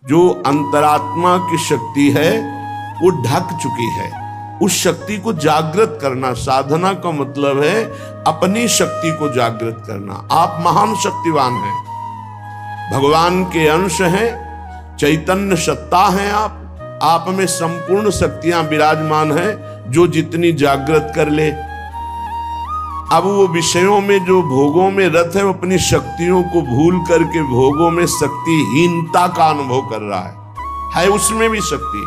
जो अंतरात्मा की शक्ति है वो ढक चुकी है। उस शक्ति को जागृत करना, साधना का मतलब है अपनी शक्ति को जागृत करना। आप महान शक्तिवान हैं, भगवान के अंश हैं, चैतन्य सत्ता हैं। आप में संपूर्ण शक्तियां विराजमान हैं, जो जितनी जागृत कर ले। अब वो विषयों में, जो भोगों में रत है, वो अपनी शक्तियों को भूल करके भोगों में शक्तिहीनता का अनुभव कर रहा है उसमें भी शक्ति,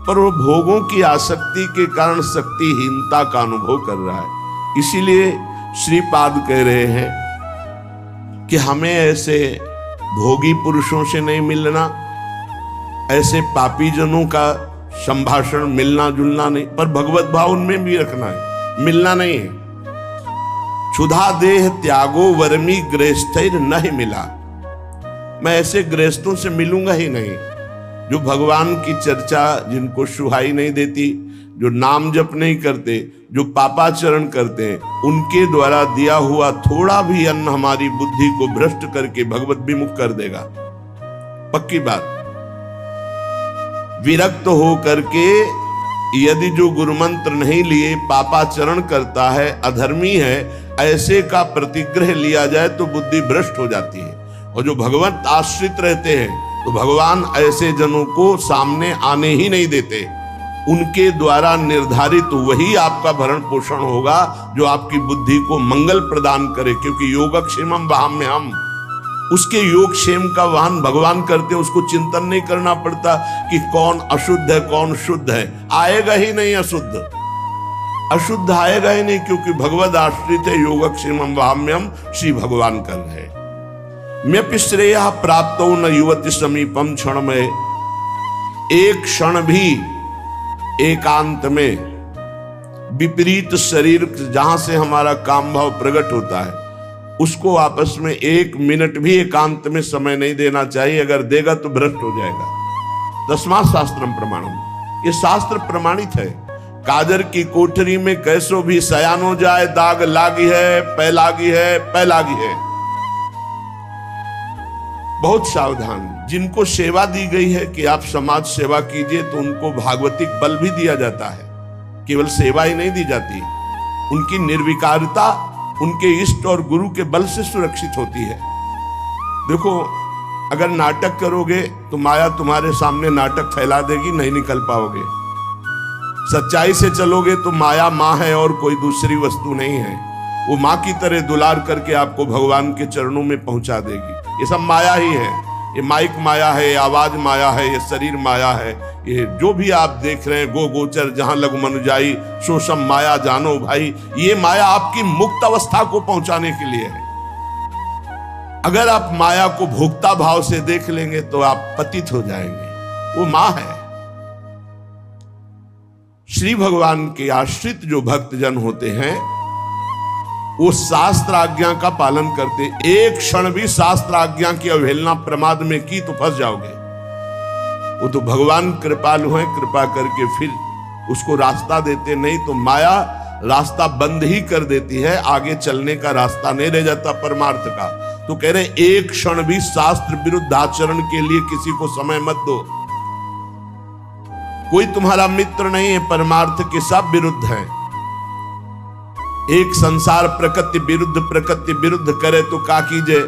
पर वो भोगों की आसक्ति के कारण शक्तिहीनता का अनुभव कर रहा है। इसीलिए श्रीपाद कह रहे हैं कि हमें ऐसे भोगी पुरुषों से नहीं मिलना, ऐसे पापी जनों का संभाषण, मिलना जुलना नहीं, पर भगवत भाव उनमें भी रखना है, मिलना नहीं है। क्षुधा देह त्यागो वर्मी गृहस्थैर नहीं मिला, मैं ऐसे गृहस्थों से मिलूंगा ही नहीं जो भगवान की चर्चा, जिनको सुहाई नहीं देती, जो नाम जप नहीं करते, जो पापाचरण करते हैं, उनके द्वारा दिया हुआ थोड़ा भी अन्न हमारी बुद्धि को भ्रष्ट करके भगवत विमुख कर देगा, पक्की बात। विरक्त हो करके यदि जो गुरु मंत्र नहीं लिए पापाचरण करता है, अधर्मी है, ऐसे का प्रतिग्रह लिया जाए तो बुद्धि भ्रष्ट हो जाती है। और जो भगवत आश्रित रहते हैं तो भगवान ऐसे जनों को सामने आने ही नहीं देते। उनके द्वारा निर्धारित वही आपका भरण पोषण होगा जो आपकी बुद्धि को मंगल प्रदान करे, क्योंकि योगक्षेमम वहाम्यहम्, उसके योगक्षेम का वाहन भगवान करते, उसको चिंतन नहीं करना पड़ता कि कौन अशुद्ध है कौन शुद्ध है। आएगा ही नहीं अशुद्ध आएगा ही नहीं, क्योंकि भगवद आश्रित है। योगक्षेमम वहाम्यहम्, श्री भगवान कर रहे। म्यपि श्रेयः प्राप्तो न युवति समीपम क्षण में, एक क्षण भी एकांत में विपरीत शरीर जहां से हमारा काम भाव प्रकट होता है, उसको आपस में एक मिनट भी एकांत में समय नहीं देना चाहिए। अगर देगा तो भ्रष्ट हो जाएगा। तस्मात् शास्त्रम प्रमाणम, ये शास्त्र प्रमाणित है। काजर की कोठरी में कैसो भी सयान हो जाए, दाग लागी है, पै लागी है, पै लागी है। बहुत सावधान। जिनको सेवा दी गई है कि आप समाज सेवा कीजिए, तो उनको भागवतिक बल भी दिया जाता है, केवल सेवा ही नहीं दी जाती। उनकी निर्विकारता उनके इष्ट और गुरु के बल से सुरक्षित होती है। देखो, अगर नाटक करोगे तो माया तुम्हारे सामने नाटक फैला देगी, नहीं निकल पाओगे। सच्चाई से चलोगे तो माया माँ है और कोई दूसरी वस्तु नहीं है। वो माँ की तरह दुलार करके आपको भगवान के चरणों में पहुंचा देगी। ये सब माया ही है। ये माइक माया है, ये आवाज माया है, ये शरीर माया है, ये जो भी आप देख रहे हैं, गो गोचर जहां लघु मनुजाई सो सब माया जानो भाई। ये माया आपकी मुक्त अवस्था को पहुंचाने के लिए है। अगर आप माया को भोक्ता भाव से देख लेंगे तो आप पतित हो जाएंगे। वो मां है। श्री भगवान के आश्रित जो भक्तजन होते हैं, वो शास्त्र आज्ञा का पालन करते। एक क्षण भी शास्त्र आज्ञा की अवहेलना प्रमाद में की तो फंस जाओगे। वो तो भगवान कृपालु हैं, कृपा करके फिर उसको रास्ता देते, नहीं तो माया रास्ता बंद ही कर देती है, आगे चलने का रास्ता नहीं रह जाता परमार्थ का। तो कह रहे एक क्षण भी शास्त्र विरुद्ध आचरण के लिए किसी को समय मत दो। कोई तुम्हारा मित्र नहीं है, परमार्थ के सब विरुद्ध हैं। एक संसार प्रकृति विरुद्ध करे तो का कीजिए।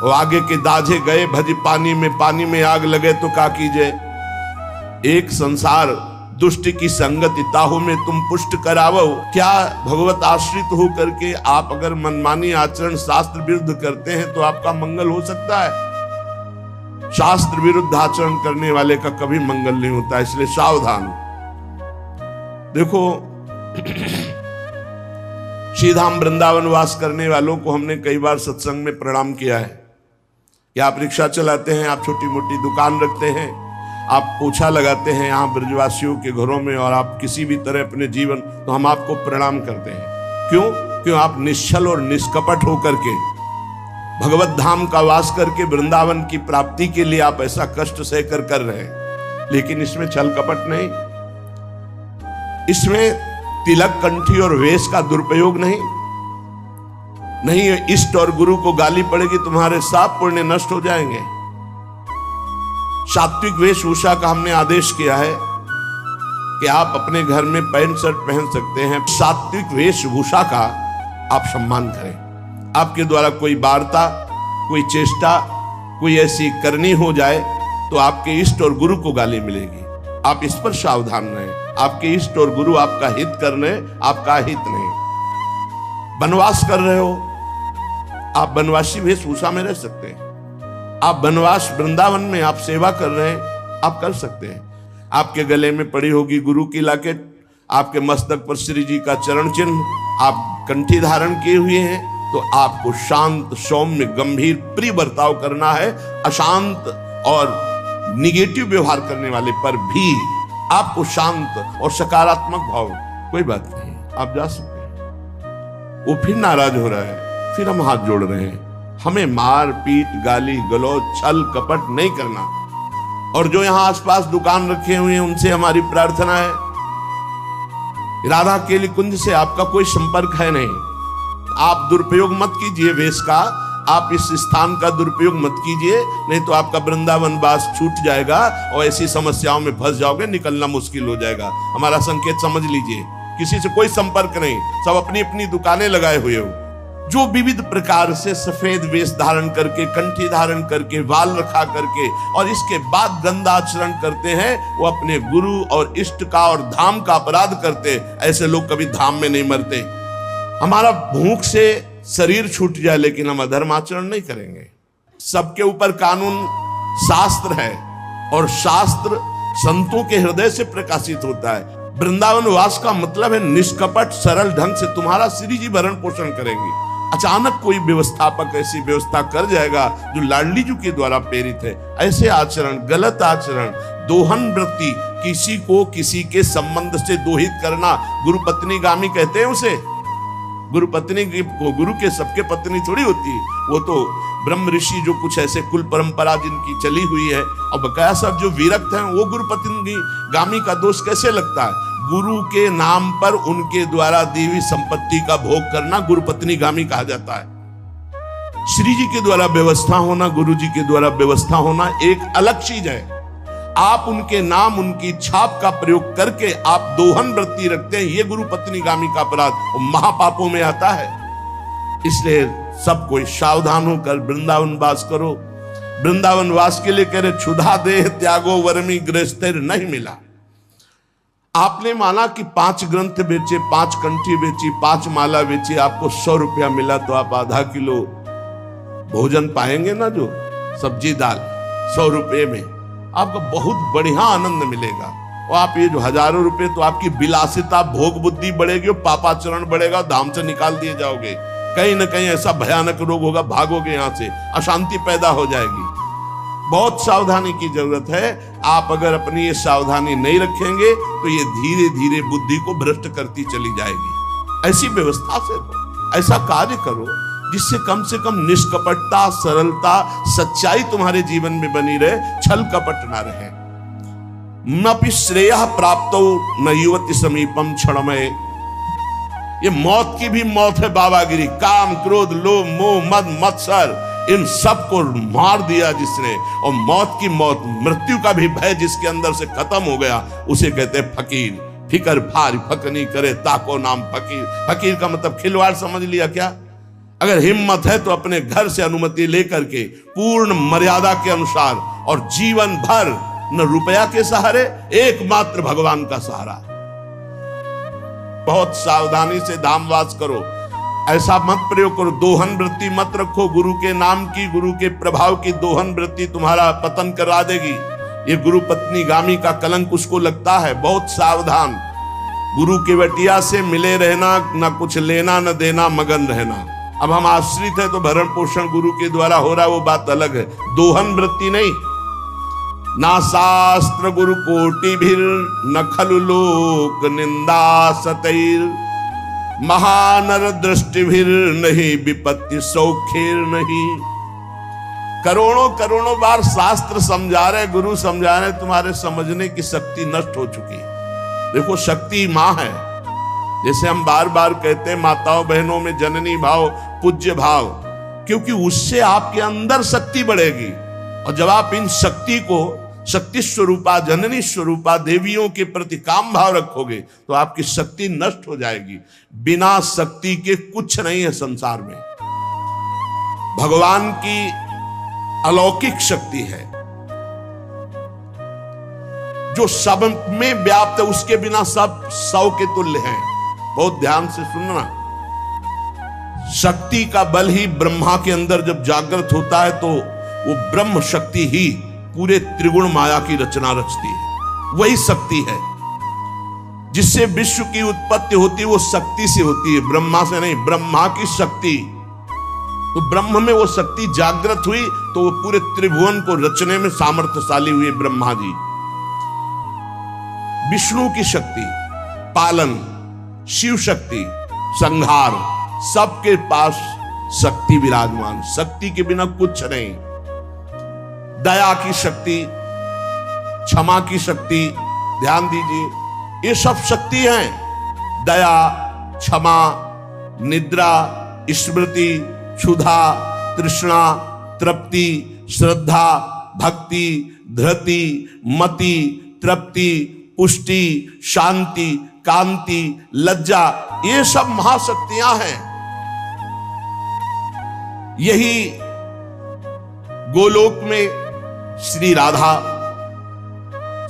वो आगे के दाझे गए भजी पानी में आग लगे तो का कीजिए। एक संसार दुष्ट की संगति ताहू में तुम पुष्ट करावो। क्या भगवत आश्रित हो करके आप अगर मनमानी आचरण शास्त्र विरुद्ध करते हैं तो आपका मंगल हो सकता है? शास्त्र विरुद्ध आचरण करने वाले का कभी मंगल नहीं होता, इसलिए सावधान। देखो, श्रीधाम वृंदावन वास करने वालों को हमने कई बार सत्संग में प्रणाम किया है कि आप रिक्शा चलाते हैं, आप छोटी मोटी दुकान रखते हैं, आप पोछा लगाते हैं यहाँ ब्रजवासियों के घरों में, और आप किसी भी तरह अपने जीवन, तो हम आपको प्रणाम करते हैं। क्यों आप निश्चल और निष्कपट होकर के भगवत धाम का वास करके वृंदावन की प्राप्ति के लिए आप ऐसा कष्ट सहकर कर रहे हैं। लेकिन इसमें छल कपट नहीं, इसमें तिलक कंठी और वेश का दुरुपयोग नहीं। इष्ट और गुरु को गाली पड़ेगी, तुम्हारे साप पुण्य नष्ट हो जाएंगे। सात्विक वेशभूषा का हमने आदेश किया है कि आप अपने घर में पैंट शर्ट पहन सकते हैं। सात्विक वेशभूषा का आप सम्मान करें। आपके द्वारा कोई वार्ता, कोई चेष्टा, कोई ऐसी करनी हो जाए तो आपके इष्ट और गुरु को गाली मिलेगी। आप इस पर सावधान रहें। आपके इष्ट और गुरु आपका हित कर रहे हैं, आपका हित नहीं। वनवास कर रहे हो, आप वनवासी वेशभूषा में रह सकते हैं। आप वनवास वृंदावन में आप सेवा कर रहे हैं, आप कर सकते हैं। आपके गले में पड़ी होगी गुरु की लॉकेट, आपके मस्तक पर श्री जी का चरण चिन्ह, आप कंठी धारण किए हुए हैं, तो आपको शांत, सौम्य, गंभीर, प्रिय बर्ताव करना है। अशांत और निगेटिव व्यवहार करने वाले पर भी आपको शांत और सकारात्मक भाव, कोई बात नहीं, आप जा सकते हैं। वो फिर नाराज हो रहा है, फिर हम हाथ जोड़ रहे हैं। हमें मार पीट, गाली गलौज, छल कपट नहीं करना। और जो यहां आसपास दुकान रखे हुए हैं उनसे हमारी प्रार्थना है, राधा केली कुंज से आपका कोई संपर्क है नहीं। आप दुरुपयोग मत कीजिए वेश का, आप इस स्थान का दुरुपयोग मत कीजिए, नहीं तो आपका वृंदावन वास छूट जाएगा और ऐसी समस्याओं में फंस जाओगे, निकलना मुश्किल हो जाएगा। हमारा संकेत समझ लीजिए, किसी से कोई संपर्क नहीं, सब अपनी अपनी दुकानें लगाए हुए हो। जो विविध प्रकार से सफेद वेश धारण करके, कंठी धारण करके, बाल रखा करके और इसके बाद गंदा आचरण करते हैं, वो अपने गुरु और इष्ट का और धाम का अपराध करते। ऐसे लोग कभी धाम में नहीं मरते। हमारा भूख से शरीर छूट जाए लेकिन हम अधर्म आचरण नहीं करेंगे। सबके ऊपर कानून शास्त्र है और शास्त्र संतों के हृदय से प्रकाशित होता है। वृंदावन वास का मतलब है निष्कपट सरल ढंग से तुम्हारा श्री जी भरण पोषण करेंगे। अचानक कोई व्यवस्थापक ऐसी व्यवस्था कर जाएगा जो लाडली जी के द्वारा प्रेरित है, ऐसे आचरण, गलत आचरण, दोहन वृत्ति, किसी को किसी के संबंध से दोहित करना, गुरु पत्नी गामी कहते हैं उसे। गुरु पत्नी गुरु के सबके पत्नी थोड़ी होती है, वो तो ब्रह्म ऋषि जो कुछ ऐसे कुल परंपरा जिनकी चली हुई है, और बकाया सब जो विरक्त हैं वो गुरु पत्नी गामी का दोष कैसे लगता है? गुरु के नाम पर उनके द्वारा दी हुई संपत्ति का भोग करना गुरु पत्नी गामी कहा जाता है। श्री जी के द्वारा व्यवस्था होना, गुरु जी के द्वारा व्यवस्था होना एक अलग चीज है। आप उनके नाम, उनकी छाप का प्रयोग करके आप दोहन वृत्ति रखते हैं, ये गुरु पत्नी गामी का अपराध महापापों में आता है। इसलिए सब कोई सावधान होकर वृंदावन वास करो। वृंदावन वास के लिए कह रहे क्षुधा देह त्यागो वर्मी गृहस्थिर नहीं मिला। आपने माना कि 5 ग्रंथ बेचे, 5 कंठी बेची, 5 माला बेची, आपको 100 रुपया मिला, तो आप आधा किलो भोजन पाएंगे ना, जो सब्जी दाल 100 रुपये में आपको बहुत बढ़िया आनंद मिलेगा। और आप ये जो हजारों रुपए, तो आपकी विलासिता, भोग बुद्धि बढ़ेगी और पापाचरण बढ़ेगा, धाम से निकाल दिए जाओगे। कहीं ना कहीं ऐसा भयानक रोग होगा, भागोगे यहां से, अशांति पैदा हो जाएगी। बहुत सावधानी की जरूरत है। आप अगर अपनी ये सावधानी नहीं रखेंगे तो ये धीरे धीरे बुद्धि को भ्रष्ट करती चली जाएगी। ऐसी व्यवस्था से हो, ऐसा कार्य करो जिससे कम से कम निष्कपटता, सरलता, सच्चाई तुम्हारे जीवन में बनी रहे, छल कपट ना रहे। नपि श्रेयः प्राप्तो न युवति समीपम क्षणमय। ये मौत की भी मौत है बाबागिरी। काम, क्रोध, लोभ, मोह, मद, मत्सर, इन सब को मार दिया जिसने, और मौत की मौत, मृत्यु का भी भय जिसके अंदर से खत्म हो गया, उसे कहते हैं फकीर। फिकर भारी फकनी करे ताको नाम फकीर। फकीर का मतलब खिलवाड़ समझ लिया क्या? अगर हिम्मत है तो अपने घर से अनुमति लेकर के पूर्ण मर्यादा के अनुसार और जीवन भर न रुपया के सहारे, एकमात्र भगवान का सहारा। बहुत सावधानी से धामवास करो। ऐसा मत प्रयोग करो, दोहन वृत्ति मत रखो। गुरु के नाम की, गुरु के प्रभाव की दोहन वृत्ति तुम्हारा पतन करा देगी। ये गुरु पत्नी गामी का कलंक उसको लगता है। बहुत सावधान। गुरु के वटिया से मिले रहना, ना कुछ लेना न देना, मगन रहना। अब हम आश्रित है तो भरण पोषण गुरु के द्वारा हो रहा है, वो बात अलग है। दोहन वृत्ति नहीं। ना शास्त्र गुरु कोटि भीर न खलु लोक निंदा सतैर। महानर दृष्टि भीर नहीं विपत्ति सौखेर नहीं। करोड़ों करोड़ों बार शास्त्र समझा रहे, गुरु समझा रहे, तुम्हारे समझने की शक्ति नष्ट हो चुकी है। देखो, शक्ति माँ है। जैसे हम बार बार कहते हैं, माताओं बहनों में जननी भाव, पूज्य भाव, क्योंकि उससे आपके अंदर शक्ति बढ़ेगी। और जब आप इन शक्ति को शक्ति स्वरूपा, जननी स्वरूपा देवियों के प्रति काम भाव रखोगे तो आपकी शक्ति नष्ट हो जाएगी। बिना शक्ति के कुछ नहीं है संसार में। भगवान की अलौकिक शक्ति है जो सब में व्याप्त है, उसके बिना सब सौ के तुल्य हैं। बहुत ध्यान से सुनना। शक्ति का बल ही ब्रह्मा के अंदर जब जागृत होता है तो वो ब्रह्म शक्ति ही पूरे त्रिगुण माया की रचना रचती है। वही शक्ति है जिससे विश्व की उत्पत्ति होती है, वो शक्ति से होती है, ब्रह्मा से नहीं। ब्रह्मा की शक्ति, तो ब्रह्म में वो शक्ति जागृत हुई तो वो पूरे त्रिभुवन को रचने में सामर्थ्यशाली हुए ब्रह्मा जी। विष्णु की शक्ति पालन, शिव शक्ति संहार, सबके पास शक्ति विराजमान। शक्ति के बिना कुछ नहीं। दया की शक्ति, क्षमा की शक्ति, ध्यान दीजिए, ये सब शक्ति हैं। दया, क्षमा, निद्रा, स्मृति, क्षुधा, तृष्णा, तृप्ति, श्रद्धा, भक्ति, धृति, मति, तृप्ति, पुष्टि, शांति, कांति, लज्जा, ये सब महाशक्तियां हैं। यही गोलोक में श्री राधा,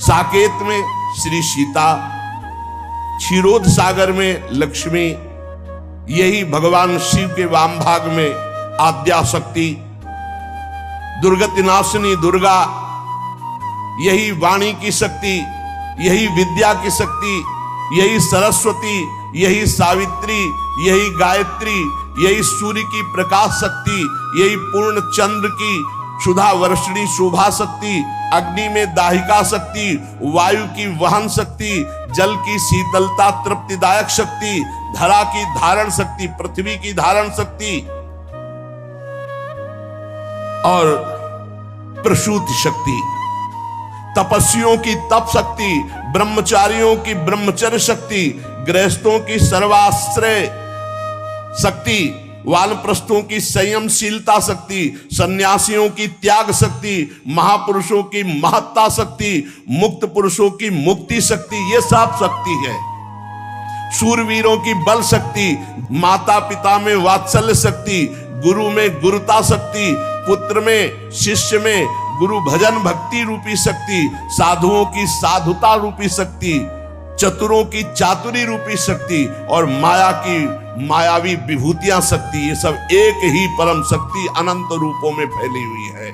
साकेत में श्री सीता, क्षीरोद सागर में लक्ष्मी, यही भगवान शिव के वाम भाग में आद्या शक्ति, दुर्गति नाशिनी दुर्गा, यही वाणी की शक्ति, यही विद्या की शक्ति, यही सरस्वती, यही सावित्री, यही गायत्री, यही सूर्य की प्रकाश शक्ति, यही पूर्ण चंद्र की क्षुधा वर्षिणी शोभा शक्ति, अग्नि में दाहिका शक्ति, वायु की वहन शक्ति, जल की शीतलता तृप्तिदायक शक्ति, धरा की धारण शक्ति, पृथ्वी की धारण शक्ति और प्रसूति शक्ति, तपस्वियों की तप शक्ति, ब्रह्मचारियों की ब्रह्मचर्य शक्ति, गृहस्थों की सर्वाश्रय शक्ति, वानप्रस्थों की संयमशीलता शक्ति, सन्यासियों की त्याग शक्ति, महापुरुषों की महत्ता शक्ति, मुक्त पुरुषों की मुक्ति शक्ति, ये सब शक्ति है। शूरवीरों की बल शक्ति, माता पिता में वात्सल्य शक्ति, गुरु में गुरुता शक्ति, पुत्र में शिष्य में गुरु भजन भक्ति रूपी शक्ति, साधुओं की साधुता रूपी शक्ति, चतुरों की चातुरी रूपी शक्ति और माया की मायावी विभूतियां शक्ति, ये सब एक ही परम शक्ति अनंत रूपों में फैली हुई है।